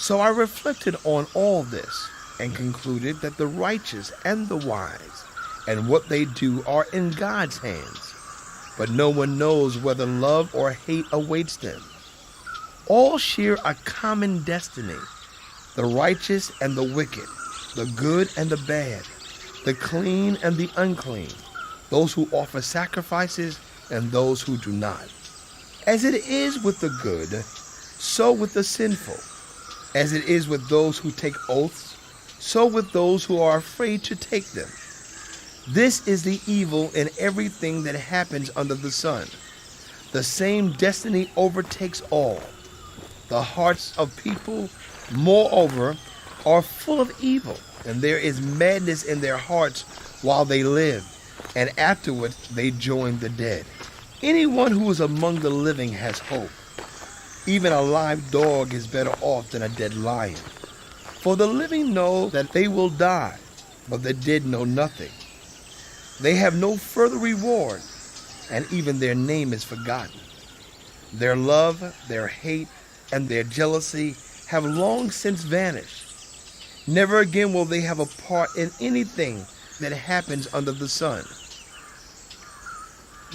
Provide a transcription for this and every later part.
So I reflected on all this and concluded that the righteous and the wise and what they do are in God's hands, but no one knows whether love or hate awaits them. All share a common destiny, the righteous and the wicked, the good and the bad, the clean and the unclean, those who offer sacrifices and those who do not. As it is with the good, so with the sinful. As it is with those who take oaths, so with those who are afraid to take them. This is the evil in everything that happens under the sun. The same destiny overtakes all. The hearts of people, moreover, are full of evil, and there is madness in their hearts while they live, and afterwards they join the dead. Anyone who is among the living has hope. Even a live dog is better off than a dead lion. For the living know that they will die, but the dead know nothing. They have no further reward, and even their name is forgotten. Their love, their hate, and their jealousy have long since vanished. Never again will they have a part in anything that happens under the sun.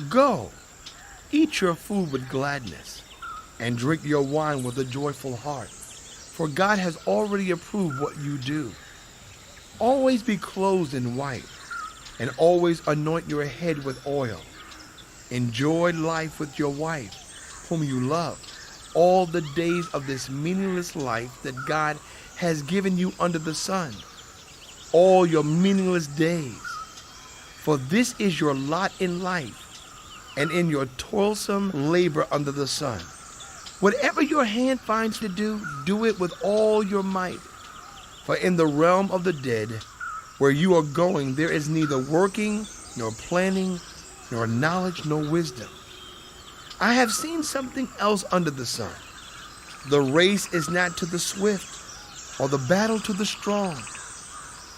Go, eat your food with gladness, and drink your wine with a joyful heart, for God has already approved what you do. Always be clothed in white, and always anoint your head with oil. Enjoy life with your wife, whom you love, all the days of this meaningless life that God has given you under the sun, all your meaningless days. For this is your lot in life, and in your toilsome labor under the sun. Whatever your hand finds to do, do it with all your might. For in the realm of the dead, where you are going, there is neither working, nor planning, nor knowledge, nor wisdom. I have seen something else under the sun. The race is not to the swift, or the battle to the strong,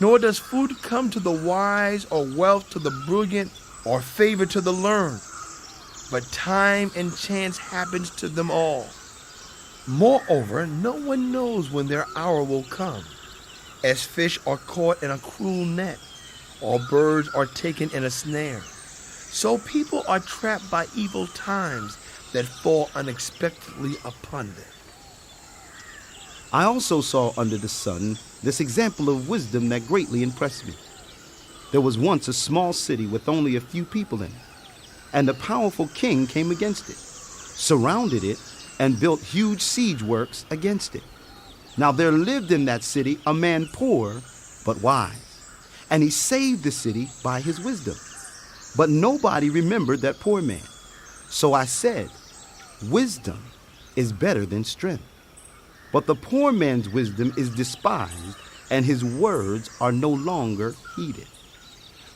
nor does food come to the wise, or wealth to the brilliant, or favor to the learned. But time and chance happens to them all. Moreover, no one knows when their hour will come. As fish are caught in a cruel net, or birds are taken in a snare, so people are trapped by evil times that fall unexpectedly upon them. I also saw under the sun this example of wisdom that greatly impressed me. There was once a small city with only a few people in it, and a powerful king came against it, surrounded it, and built huge siege works against it. Now there lived in that city a man poor but wise, and he saved the city by his wisdom. But nobody remembered that poor man. So I said, wisdom is better than strength. But the poor man's wisdom is despised, and his words are no longer heeded.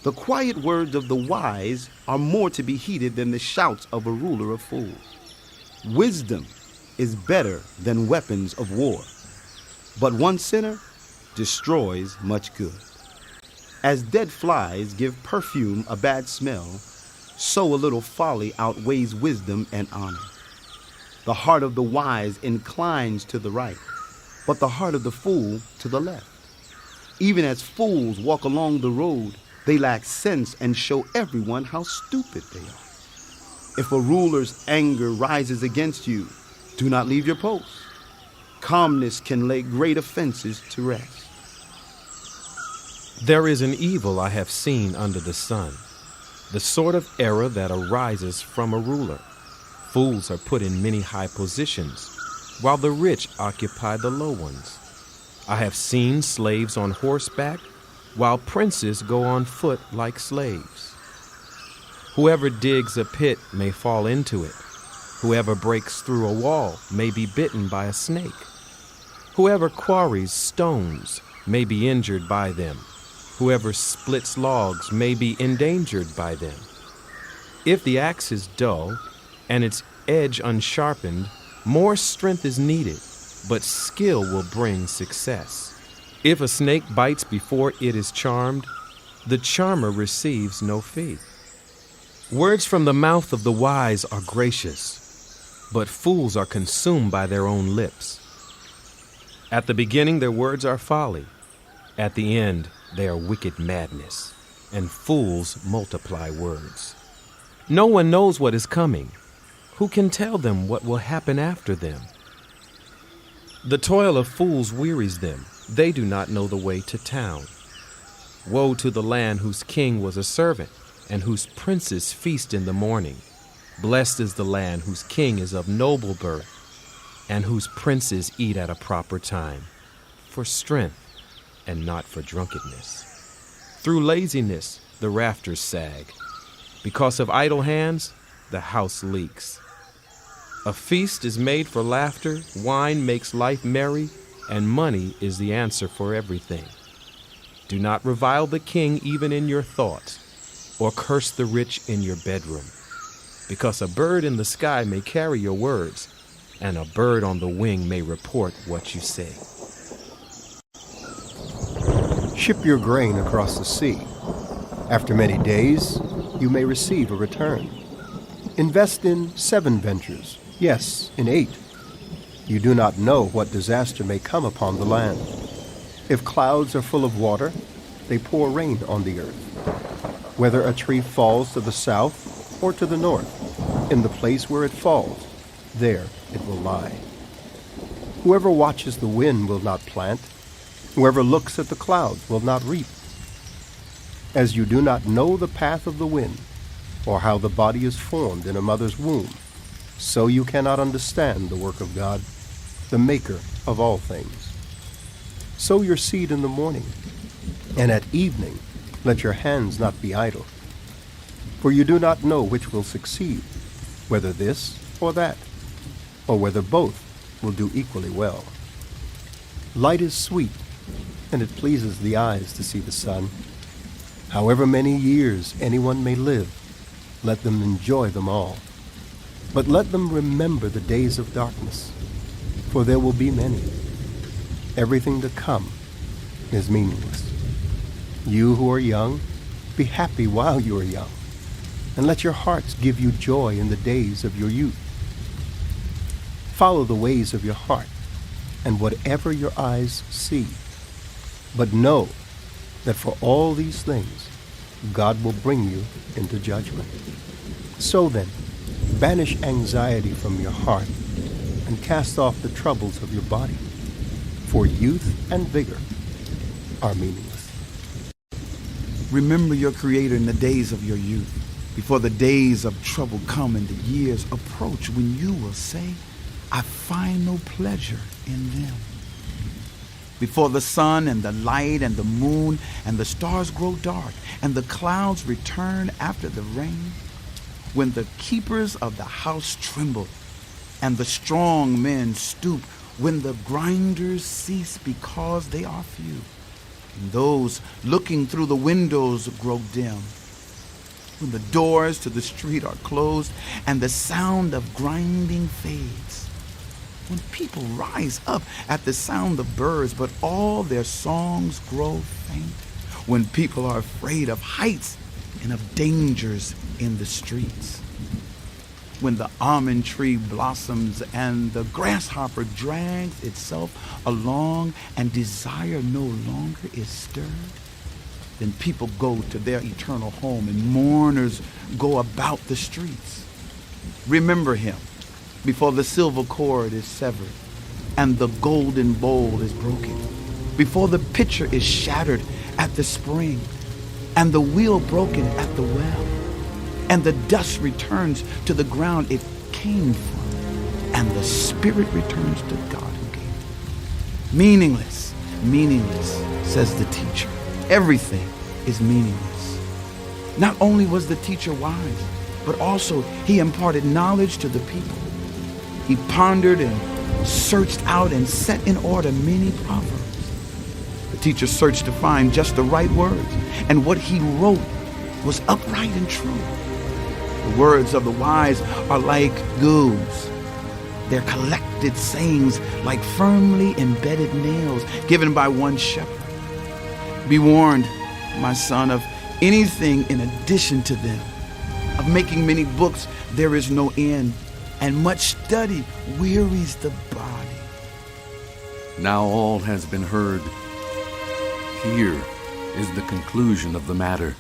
The quiet words of the wise are more to be heeded than the shouts of a ruler of fools. Wisdom is better than weapons of war, but one sinner destroys much good. As dead flies give perfume a bad smell, so a little folly outweighs wisdom and honor. The heart of the wise inclines to the right, but the heart of the fool to the left. Even as fools walk along the road, they lack sense and show everyone how stupid they are. If a ruler's anger rises against you, do not leave your post. Calmness can lay great offenses to rest. There is an evil I have seen under the sun, the sort of error that arises from a ruler. Fools are put in many high positions, while the rich occupy the low ones. I have seen slaves on horseback, while princes go on foot like slaves. Whoever digs a pit may fall into it. Whoever breaks through a wall may be bitten by a snake. Whoever quarries stones may be injured by them. Whoever splits logs may be endangered by them. If the axe is dull and its edge unsharpened, more strength is needed, but skill will bring success. If a snake bites before it is charmed, the charmer receives no fee. Words from the mouth of the wise are gracious, but fools are consumed by their own lips. At the beginning their words are folly. At the end they are wicked madness, and fools multiply words. No one knows what is coming. Who can tell them what will happen after them? The toil of fools wearies them. They do not know the way to town. Woe to the land whose king was a servant, and whose princes feast in the morning. Blessed is the land whose king is of noble birth, and whose princes eat at a proper time, for strength and not for drunkenness. Through laziness the rafters sag. Because of idle hands the house leaks. A feast is made for laughter, wine makes life merry, and money is the answer for everything. Do not revile the king even in your thoughts, or curse the rich in your bedroom, because a bird in the sky may carry your words, and a bird on the wing may report what you say. Ship your grain across the sea. After many days, you may receive a return. Invest in 7 ventures, yes, in 8. You do not know what disaster may come upon the land. If clouds are full of water, they pour rain on the earth. Whether a tree falls to the south or to the north, in the place where it falls, there it will lie. Whoever watches the wind will not plant. Whoever looks at the clouds will not reap. As you do not know the path of the wind, or how the body is formed in a mother's womb, so you cannot understand the work of God, the maker of all things. Sow your seed in the morning, and at evening let your hands not be idle. For you do not know which will succeed, whether this or that, or whether both will do equally well. Light is sweet, and it pleases the eyes to see the sun. However many years anyone may live, let them enjoy them all. But let them remember the days of darkness, for there will be many. Everything to come is meaningless. You who are young, be happy while you are young, and let your hearts give you joy in the days of your youth. Follow the ways of your heart, and whatever your eyes see. But know that for all these things, God will bring you into judgment. So then, banish anxiety from your heart and cast off the troubles of your body, for youth and vigor are meaningless. Remember your Creator in the days of your youth, before the days of trouble come and the years approach when you will say, I find no pleasure in them. Before the sun and the light and the moon and the stars grow dark and the clouds return after the rain, when the keepers of the house tremble and the strong men stoop, when the grinders cease because they are few, and those looking through the windows grow dim, when the doors to the street are closed and the sound of grinding fades, when people rise up at the sound of birds, but all their songs grow faint, when people are afraid of heights and of dangers in the streets, when the almond tree blossoms and the grasshopper drags itself along and desire no longer is stirred, then people go to their eternal home and mourners go about the streets. Remember him before the silver cord is severed and the golden bowl is broken, before the pitcher is shattered at the spring and the wheel broken at the well, and the dust returns to the ground it came from, and the spirit returns to God who gave it. Meaningless, meaningless, says the teacher. Everything is meaningless. Not only was the teacher wise, but also he imparted knowledge to the people. He pondered and searched out and set in order many proverbs. The teacher searched to find just the right words, and what he wrote was upright and true. The words of the wise are like goads, their collected sayings like firmly embedded nails given by one shepherd. Be warned, my son, of anything in addition to them. Of making many books there is no end, and much study wearies the body. Now all has been heard. Here is the conclusion of the matter.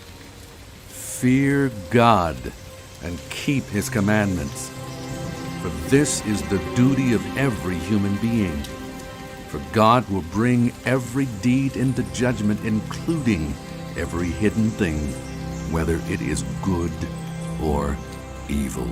Fear God and keep his commandments, for this is the duty of every human being. For God will bring every deed into judgment, including every hidden thing, whether it is good or evil.